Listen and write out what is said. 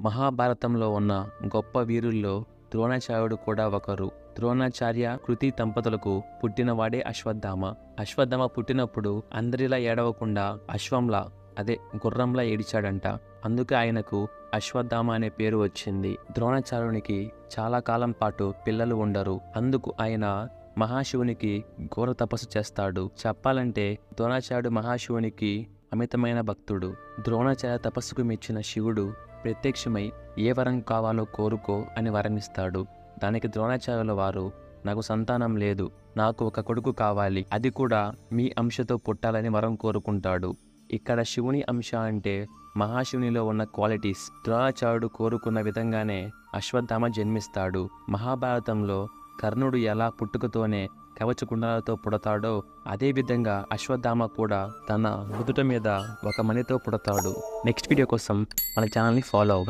మహాభారతంలో ఉన్న గొప్ప వీరుల్లో ద్రోణాచార్యుడు కూడా ఒకరు. ద్రోణాచార్య కృతి దంపతులకు పుట్టినవాడే అశ్వత్థామ. అశ్వత్థామ పుట్టినప్పుడు అందరిలా ఏడవకుండా అశ్వంలా అదే గుర్రంలా ఏడిచాడంట. అందుకే ఆయనకు అశ్వత్థామ అనే పేరు వచ్చింది. ద్రోణాచార్యునికి చాలా కాలం పాటు పిల్లలు ఉండరు. అందుకు ఆయన మహాశివునికి ఘోర తపస్సు చేస్తాడు. చెప్పాలంటే ద్రోణాచార్యుడు మహాశివునికి అమితమైన భక్తుడు. ద్రోణాచార్య తపస్సుకు మెచ్చిన శివుడు ప్రత్యక్షమై ఏ వరం కావాలో కోరుకో అని వరమిస్తాడు. దానికి ద్రోణాచార్యుల వారు, నాకు సంతానం లేదు, నాకు ఒక కొడుకు కావాలి, అది కూడా మీ అంశతో పుట్టాలని వరం కోరుకుంటాడు. ఇక్కడ శివుని అంశ అంటే మహాశివునిలో ఉన్న క్వాలిటీస్. ద్రోణాచార్యుడు కోరుకున్న విధంగానే అశ్వత్థామ జన్మిస్తాడు. మహాభారతంలో కర్ణుడు ఎలా పుట్టుకతోనే కవచకుండాలతో పుడతాడో అదేవిధంగా అశ్వత్థామ కూడా తన నుదుట మీద ఒక మణితో పుడతాడు. నెక్స్ట్ వీడియో కోసం మన ఛానల్ని ఫాలో అవ్వండి.